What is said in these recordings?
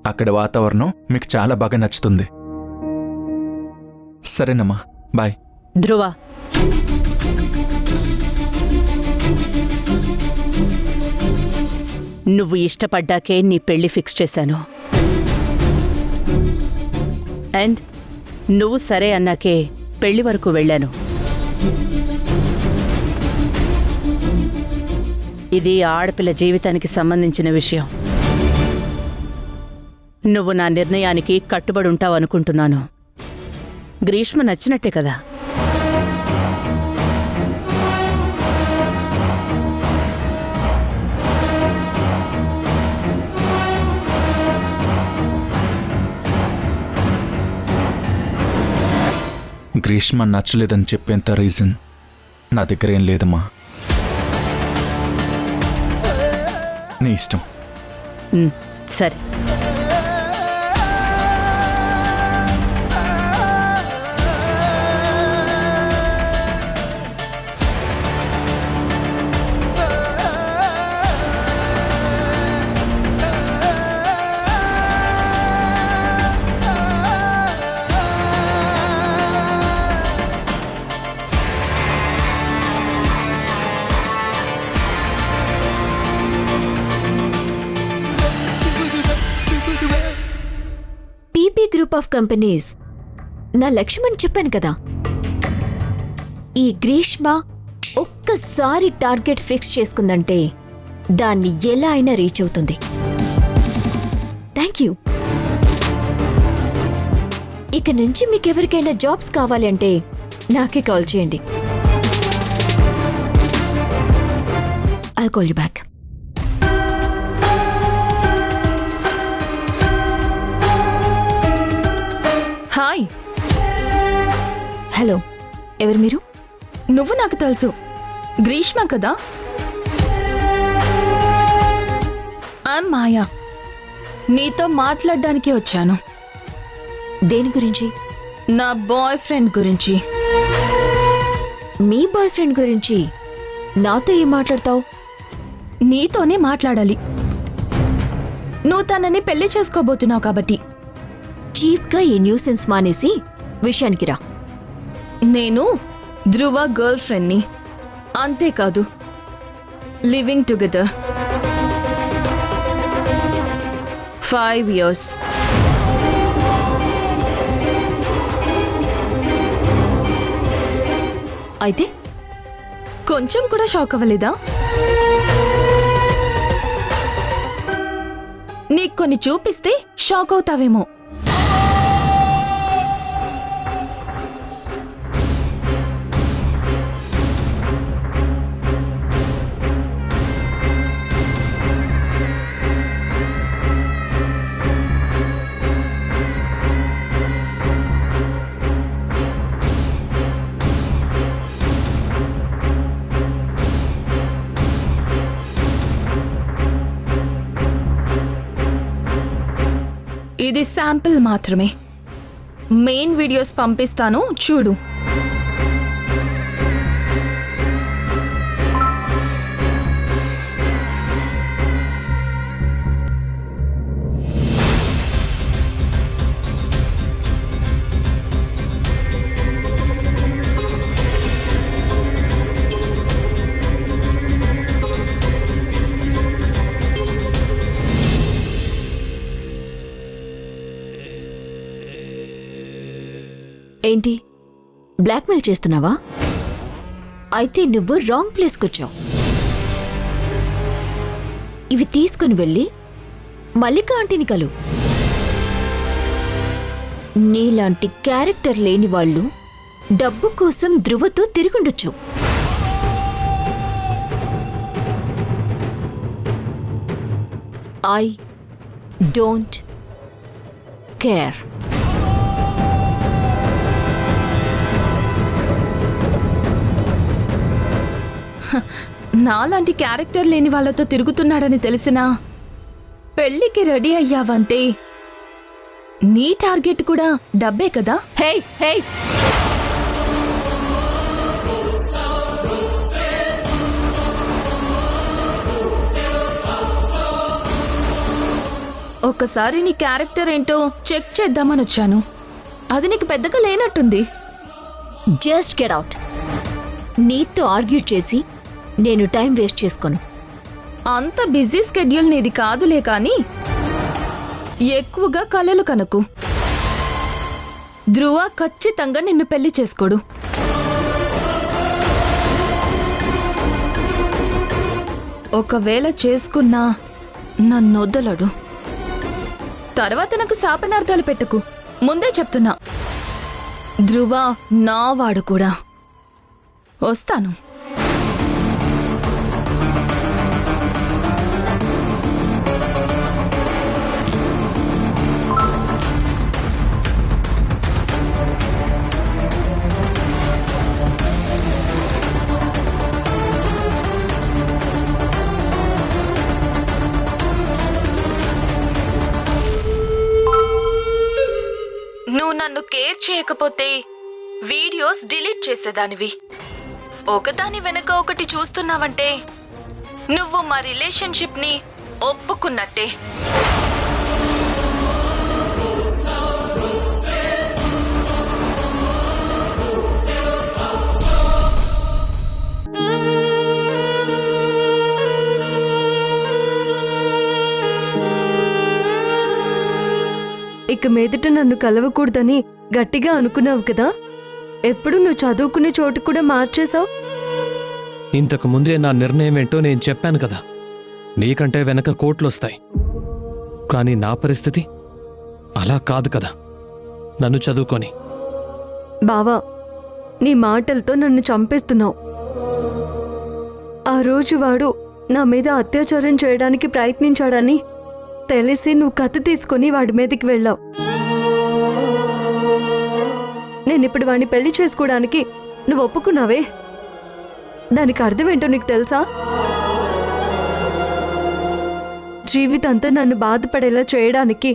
అక్కడ వాతావరణం మీకు చాలా బాగా నచ్చుతుంది. సరేనమ్మా, బాయ్. ధ్రువ, నువ్వు ఇష్టపడ్డాకే నీ పెళ్లి ఫిక్స్ చేశాను. అండ్ నువ్వు సరే అన్నాకే పెళ్లి వరకు వెళ్ళాను. ఇది ఆడపిల్ల జీవితానికి సంబంధించిన విషయం. నువ్వు నా నిర్ణయానికి కట్టుబడి ఉంటావు అనుకుంటున్నాను. గ్రీష్మ నచ్చినట్టే కదా? గ్రీష్మ నచ్చలేదని చెప్పేంత రీజన్ నా దగ్గర ఏం లేదమ్మా. నీ ఇష్టం. సరే. గ్రూప్ ఆఫ్ కంపెనీస్ నా లక్ష్యమని చెప్పాను కదా. ఈ గ్రీష్మ ఒక్కసారి టార్గెట్ ఫిక్స్ చేసుకుందంటే దాన్ని ఎలా అయినా రీచ్ అవుతుంది. Thank you. ఇక నుంచి మీకెవరికైనా జాబ్స్ కావాలి అంటే నాకే కాల్ చేయండి. I'll call you back. Hi. Hello, ఎవరు మీరు? నువ్వు నాకు తెలుసు, గ్రీష్మ కదా? ఐమ్ మాయా. నీతో మాట్లాడడానికి వచ్చాను. దేని గురించి? నా బాయ్ ఫ్రెండ్ గురించి. మీ బాయ్ ఫ్రెండ్ గురించి నాతో ఏం మాట్లాడతావు? నీతోనే మాట్లాడాలి. నువ్వు తనని పెళ్లి చేసుకోబోతున్నావు కాబట్టి. చీప్గా ఈ న్యూసెన్స్ మానేసి విషయానికి రా. నేను ధ్రువ గర్ల్ ఫ్రెండ్ని. అంతేకాదు, లివింగ్ టుగెదర్ 5 years. అయితే కొంచెం కూడా షాక్ అవ్వలేదా? నీకు కొన్ని చూపిస్తే షాక్ అవుతావేమో. ఇది శాంపిల్ మాత్రమే. మెయిన్ వీడియోస్ పంపిస్తాను, చూడు. ఏంటి, బ్లాక్మెయిల్ చేస్తున్నావా? అయితే నువ్వు రాంగ్ ప్లేస్కొచ్చావు. ఇవి తీసుకుని వెళ్ళి మల్లిక ఆంటీని కలు. నీలాంటి క్యారెక్టర్ లేని వాళ్ళు డబ్బు కోసం ధ్రువతో తిరుగుండొచ్చు. I don't care. నాలాంటి క్యారెక్టర్ లేని వాళ్ళతో తిరుగుతున్నాడని తెలిసినా పెళ్లికి రెడీ అయ్యావంటే నీ టార్గెట్ కూడా డబ్బే కదా. హే హే, ఒక్కసారి నీ క్యారెక్టర్ ఏంటో చెక్ చేద్దామని వచ్చాను. అది నీకు పెద్దగా లేనట్టుంది. Just get out. నీతో ఆర్గ్యూ చేసి నేను టైం వేస్ట్ చేసుకోను. అంత బిజీ స్కెడ్యూల్ నీది కాదులే కానీ ఎక్కువగా కలలు కనకు. ధ్రువ ఖచ్చితంగా నిన్ను పెళ్లి చేసుకోడు. ఒకవేళ చేసుకున్నా నన్నొద్దలడు. తర్వాత నాకు శాపనార్థాలు పెట్టకు, ముందే చెప్తున్నా. ధ్రువ నావాడు కూడా. వస్తాను. నువ్వు నన్ను కేర్ చేయకపోతే వీడియోస్ డిలీట్ చేసేదానివి. ఒకదాని వెనక ఒకటి చూస్తున్నావంటే నువ్వు మా రిలేషన్షిప్ ని ఒప్పుకున్నట్టే. ఇక మీదట నన్ను కలవకూడదని గట్టిగా అనుకున్నావు కదా. ఎప్పుడు నువ్వు చదువుకునే చోటు కూడా మార్చేశావు. ఇంతకు ముందే నా నిర్ణయం ఏంటో నేను చెప్పాను కదా. నీకంటే వెనక కోట్లొస్తాయి, కానీ నా పరిస్థితి అలా కాదు కదా. నన్ను చదువుకొని బావా, నీ మాటలతో నన్ను చంపేస్తున్నావు. ఆ రోజు వాడు నా మీద అత్యాచారం చేయడానికి ప్రయత్నించాడని తెలిసి నువ్వు కత్తి తీసుకుని వాడి మీదకి వెళ్ళావు. నేనిప్పుడు వాడిని పెళ్లి చేసుకోవడానికి నువ్వు ఒప్పుకున్నావే, దానికి అర్థం ఏంటో నీకు తెలుసా? జీవితంతో నన్ను బాధపడేలా చేయడానికి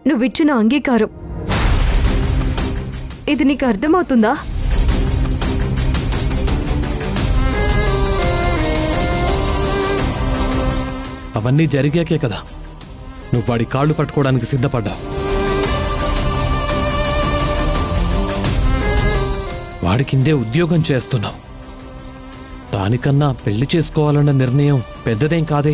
నువ్విచ్చిన అంగీకారం. ఇది నీకు అర్థమవుతుందా? అవన్నీ జరిగాకే కదా నువ్వు వాడి కాళ్ళు పట్టుకోవడానికి సిద్ధపడ్డావు. వాడి కిందే ఉద్యోగం చేస్తున్నావు. దానికన్నా పెళ్లి చేసుకోవాలన్న నిర్ణయం పెద్దదేం కాదే.